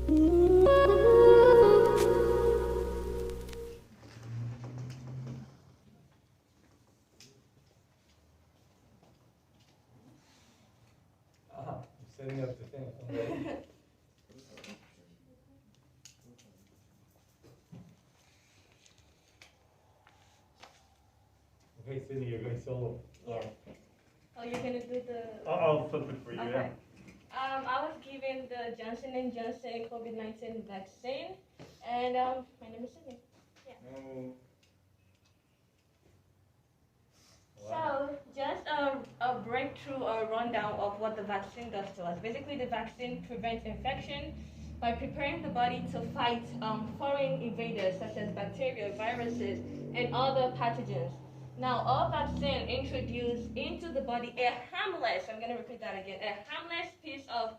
I'm setting up the thing. I'm ready. Okay, Sydney, you're going solo. Yeah. Oh, you're gonna do the. I'll flip it for you. Okay. Yeah. I was given the Johnson & Johnson COVID-19 vaccine, and my name is Sydney. Yeah. Oh. So, just a breakthrough or rundown of what the vaccine does to us. Basically, the vaccine prevents infection by preparing the body to fight foreign invaders such as bacteria, viruses, and other pathogens. Now, all vaccine introduce into the body a harmless, I'm going to repeat that again, a harmless piece of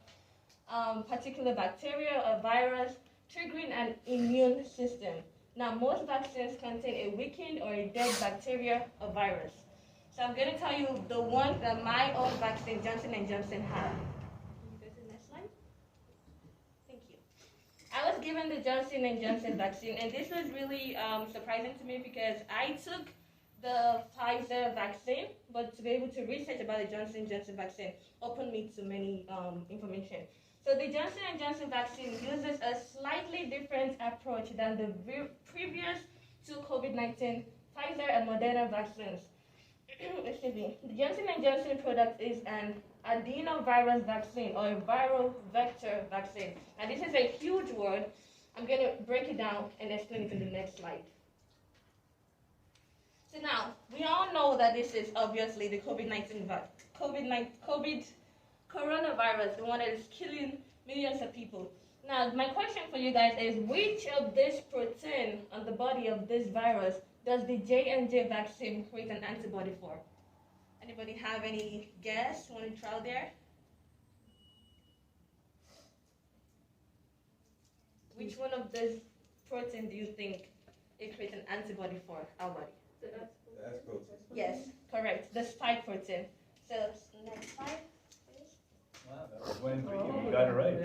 particular bacteria or virus triggering an immune system. Now, most vaccines contain a weakened or a dead bacteria or virus. So I'm going to tell you the one that my own vaccine, Johnson & Johnson, had. Can you go to the next slide? Thank you. I was given the Johnson & Johnson vaccine, and this was really surprising to me because I took the Pfizer vaccine, but to be able to research about the Johnson & Johnson vaccine opened me to many information. So the Johnson & Johnson vaccine uses a slightly different approach than the previous two COVID-19 Pfizer and Moderna vaccines. Excuse me. The Johnson & Johnson product is an adenovirus vaccine or a viral vector vaccine. And this is a huge word. I'm going to break it down and explain it in the next slide. So now, we all know that this is obviously the COVID coronavirus, the one that is killing millions of people. Now, my question for you guys is, which of this protein on the body of this virus does the J&J vaccine create an antibody for? Anybody have any guess? Want to try there? Which one of this protein do you think it creates an antibody for our body? That's protein. Yes, correct. The spike protein. So next slide, please. Wow, that was winning for you. You got it right.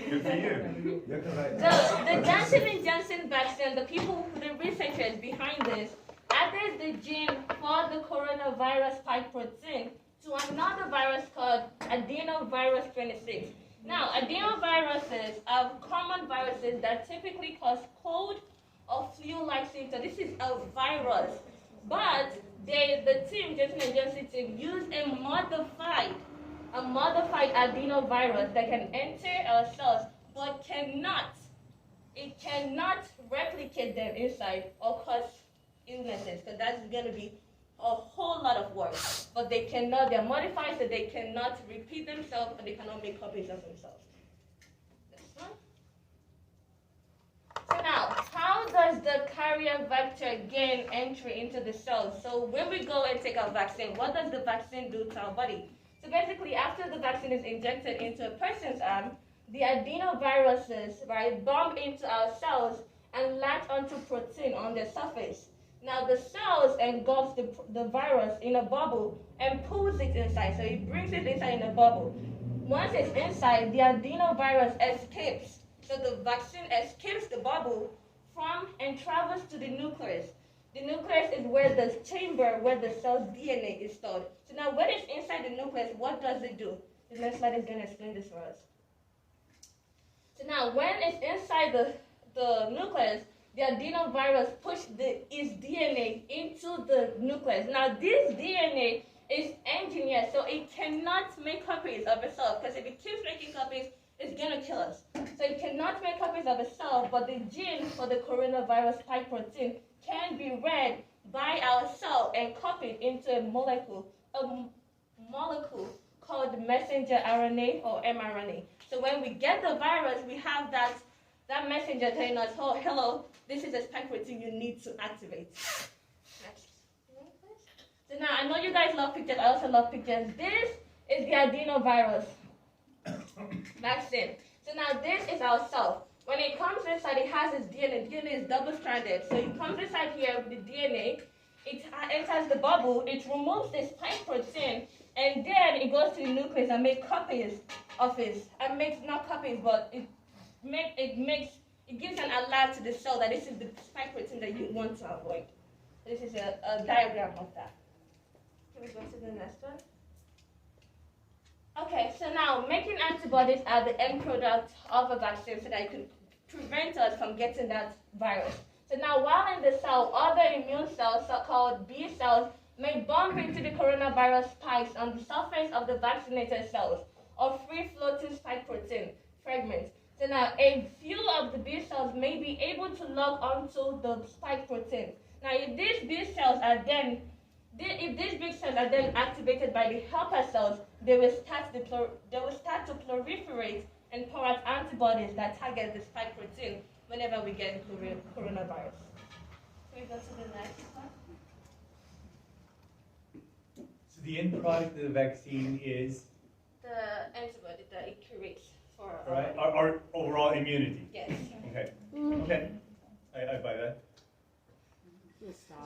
Good for you. You're correct. So the Johnson & Johnson vaccine, the people, the researchers behind this, added the gene for the coronavirus spike protein to another virus called Adenovirus 26. Now, adenoviruses are common viruses that typically cause cold or flu-like symptoms. This is a virus, but the team, Johnson & Johnson team, used a modified adenovirus that can enter our cells, but it cannot replicate them inside or cause illnesses, because that's going to be a whole lot of work. But they cannot, they're modified so they cannot repeat themselves, and they cannot make copies of themselves. Next one. So now, how does the carrier vector gain entry into the cells? So when we go and take our vaccine, what does the vaccine do to our body? So basically, after the vaccine is injected into a person's arm, the adenoviruses, right, bump into our cells and latch onto protein on the surface. Now the cells engulfs the virus in a bubble and pulls it inside. So it brings it inside in a bubble. Once it's inside, the adenovirus escapes. So the vaccine escapes the bubble from and travels to the nucleus. The nucleus is where the chamber where the cell's DNA is stored. So now when it's inside the nucleus, what does it do? The next slide is going to explain this for us. So now when it's inside the nucleus, the adenovirus pushes its DNA into the nucleus. Now this DNA is engineered so it cannot make copies of itself, because if it keeps making copies, it's going to kill us. So it cannot make copies of itself, but the gene for the coronavirus spike protein can be read by our cell and copied into a molecule called messenger RNA or mRNA. So when we get the virus, we have that messenger telling us, oh, hello, this is a spike protein you need to activate. Next. So now, I know you guys love pictures. I also love pictures. This is the adenovirus vaccine. So now, this is our cell. When it comes inside, it has its DNA. DNA is double-stranded. So it comes inside here with the DNA. It enters the bubble. It removes the spike protein. And then it goes to the nucleus and makes copies of it. And makes not copies, but it it gives an alert to the cell that this is the spike protein that you want to avoid. This is a diagram of that. Can we go to the next one? Okay, so now making antibodies are the end product of a vaccine so that it can prevent us from getting that virus. So now while in the cell, other immune cells, so-called B cells, may bump into the coronavirus spikes on the surface of the vaccinated cells or free-floating spike protein fragments. So now a few of the B cells may be able to lock onto the spike protein. Now if these B cells are then activated by the helper cells, they will start to proliferate and pour out antibodies that target the spike protein whenever we get coronavirus. Can we go to the next one? So the end product of the vaccine is? The antibody that it creates for our overall immunity. Yes. Okay. Okay. I buy that.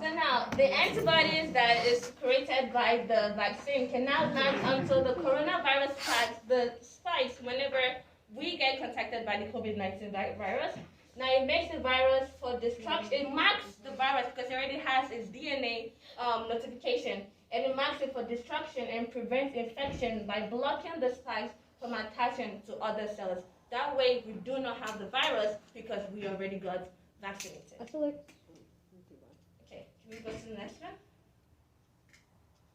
So now, the antibodies that is created by the vaccine can now latch onto the coronavirus spikes whenever we get contacted by the COVID-19 virus. Now, it makes the virus for destruction. It marks the virus because it already has its DNA notification, and it marks it for destruction and prevents infection by blocking the spikes from attaching to other cells. That way, we do not have the virus because we already got vaccinated. I feel like. Okay, can we go to the next one?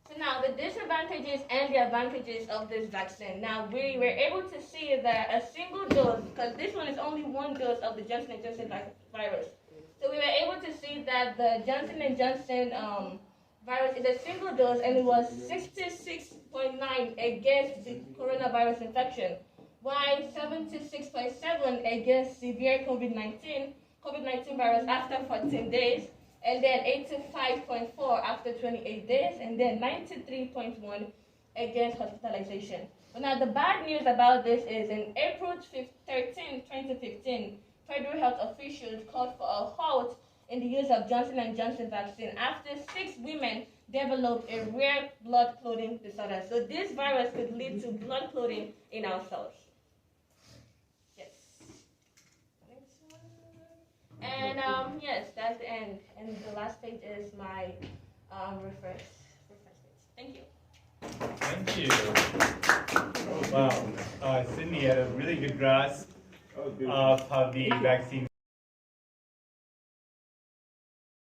So now, the disadvantages and the advantages of this vaccine. Now, we were able to see that a single dose, because this one is only one dose of the Johnson & Johnson virus. So we were able to see that the Johnson & Johnson virus is a single dose, and it was 66.9 against the coronavirus infection, while 76.7 against severe COVID-19 virus after 14 days, and then 85.4 after 28 days, and then 93.1 against hospitalization. But now the bad news about this is in April 13, 2015, federal health officials called for a halt in the use of Johnson & Johnson vaccine after 6 women developed a rare blood clotting disorder. So this virus could lead to blood clotting in our cells. Yes. And yes, that's the end. And the last page is my reference page. Thank you. Thank you. Wow. Sydney had a really good grasp of how the vaccine